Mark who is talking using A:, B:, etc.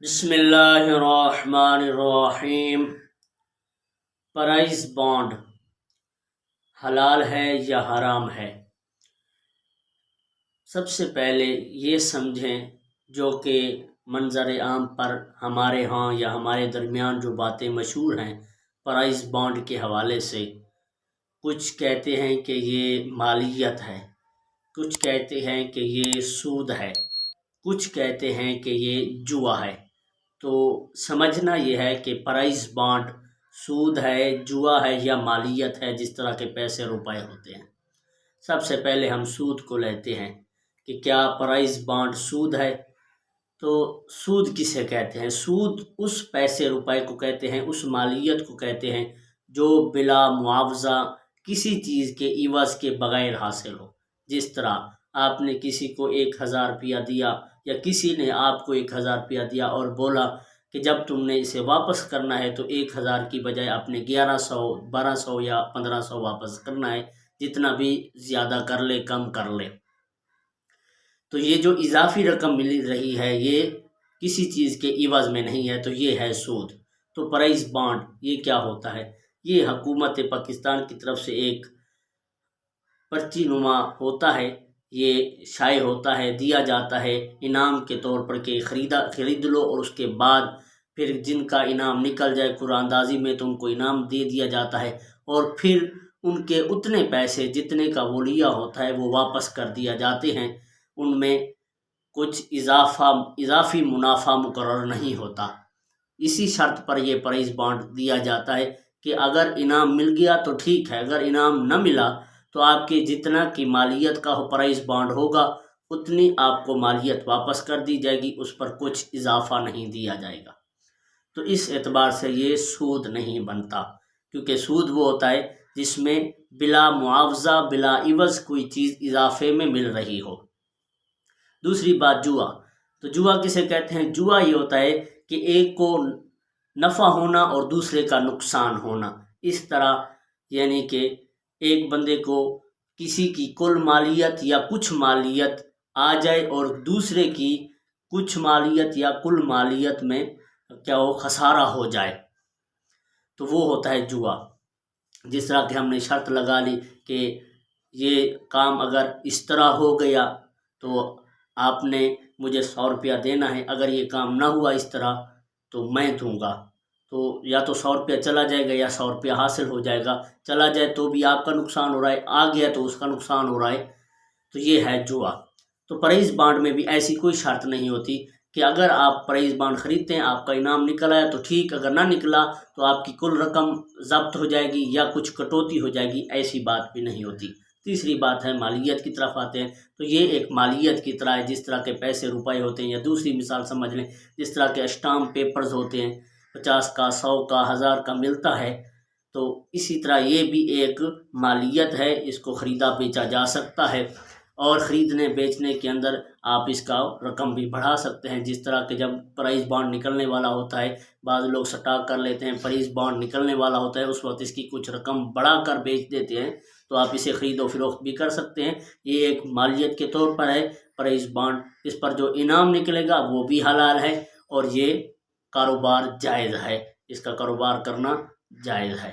A: بسم اللہ الرحمن الرحیم۔ پرائز بانڈ حلال ہے یا حرام ہے؟ سب سے پہلے یہ سمجھیں جو کہ منظر عام پر ہمارے ہاں یا ہمارے درمیان جو باتیں مشہور ہیں پرائز بانڈ کے حوالے سے، کچھ کہتے ہیں کہ یہ مالیت ہے، کچھ کہتے ہیں کہ یہ سود ہے، کچھ کہتے ہیں کہ یہ جوا ہے۔ تو سمجھنا یہ ہے کہ پرائز بانڈ سود ہے، جوا ہے یا مالیت ہے، جس طرح کے پیسے روپے ہوتے ہیں۔ سب سے پہلے ہم سود کو لیتے ہیں کہ کیا پرائز بانڈ سود ہے؟ تو سود کسے کہتے ہیں؟ سود اس پیسے روپے کو کہتے ہیں، اس مالیت کو کہتے ہیں جو بلا معاوضہ کسی چیز کے عوض کے بغیر حاصل ہو۔ جس طرح آپ نے کسی کو 1000 روپیہ دیا یا کسی نے آپ کو 1000 روپیہ دیا اور بولا کہ جب تم نے اسے واپس کرنا ہے تو 1000 کی بجائے اپنے 1100 1200 یا 1500 واپس کرنا ہے، جتنا بھی زیادہ کر لے کم کر لے۔ تو یہ جو اضافی رقم مل رہی ہے یہ کسی چیز کے عوض میں نہیں ہے، تو یہ ہے سود۔ تو پرائز بانڈ یہ کیا ہوتا ہے؟ یہ حکومت پاکستان کی طرف سے ایک پرچی نما ہوتا ہے، یہ شائع ہوتا ہے، دیا جاتا ہے انعام کے طور پر کہ خرید لو، اور اس کے بعد پھر جن کا انعام نکل جائے قرعہ اندازی میں تو ان کو انعام دے دیا جاتا ہے، اور پھر ان کے اتنے پیسے جتنے کا وہ لیا ہوتا ہے وہ واپس کر دیا جاتے ہیں۔ ان میں کچھ اضافی منافع مقرر نہیں ہوتا۔ اسی شرط پر یہ پرائز بانڈ دیا جاتا ہے کہ اگر انعام مل گیا تو ٹھیک ہے، اگر انعام نہ ملا تو آپ کے جتنا کی مالیت کا پرائز بانڈ ہوگا اتنی آپ کو مالیت واپس کر دی جائے گی، اس پر کچھ اضافہ نہیں دیا جائے گا۔ تو اس اعتبار سے یہ سود نہیں بنتا، کیونکہ سود وہ ہوتا ہے جس میں بلا معاوضہ بلا عوض کوئی چیز اضافے میں مل رہی ہو۔ دوسری بات جوا۔ تو جوا کسے کہتے ہیں؟ جوا یہ ہوتا ہے کہ ایک کو نفع ہونا اور دوسرے کا نقصان ہونا۔ اس طرح یعنی کہ ایک بندے کو کسی کی کل مالیت یا کچھ مالیت آ جائے اور دوسرے کی کچھ مالیت یا کل مالیت میں کیا ہو، خسارہ ہو جائے، تو وہ ہوتا ہے جوا۔ جس طرح کہ ہم نے شرط لگا لی کہ یہ کام اگر اس طرح ہو گیا تو آپ نے مجھے 100 روپیہ دینا ہے، اگر یہ کام نہ ہوا اس طرح تو میں دوں گا۔ تو یا تو 100 روپیہ چلا جائے گا یا 100 روپیہ حاصل ہو جائے گا، چلا جائے تو بھی آپ کا نقصان ہو رہا ہے، آ گیا تو اس کا نقصان ہو رہا ہے۔ تو یہ ہے جوا۔ تو پرائز بانڈ میں بھی ایسی کوئی شرط نہیں ہوتی کہ اگر آپ پرائز بانڈ خریدتے ہیں آپ کا انعام نکل آیا تو ٹھیک، اگر نہ نکلا تو آپ کی کل رقم ضبط ہو جائے گی یا کچھ کٹوتی ہو جائے گی، ایسی بات بھی نہیں ہوتی۔ تیسری بات ہے مالیت کی طرف آتے ہیں، تو یہ ایک مالیت کی طرح ہے، جس طرح کے پیسے روپے ہوتے ہیں، یا دوسری مثال سمجھ لیں جس طرح کے اسٹامپ پیپرز ہوتے ہیں، 50 کا 100 کا 1000 کا ملتا ہے، تو اسی طرح یہ بھی ایک مالیت ہے، اس کو خریدا بیچا جا سکتا ہے، اور خریدنے بیچنے کے اندر آپ اس کا رقم بھی بڑھا سکتے ہیں۔ جس طرح کہ جب پرائز بانڈ نکلنے والا ہوتا ہے، بعض لوگ سٹاک کر لیتے ہیں، پرائز بانڈ نکلنے والا ہوتا ہے اس وقت اس کی کچھ رقم بڑھا کر بیچ دیتے ہیں، تو آپ اسے خرید و فروخت بھی کر سکتے ہیں۔ یہ ایک مالیت کے طور پر ہے پرائز بانڈ، اس پر جو انعام نکلے گا وہ بھی حلال ہے، اور یہ کاروبار جائز ہے، اس کا کاروبار کرنا جائز ہے۔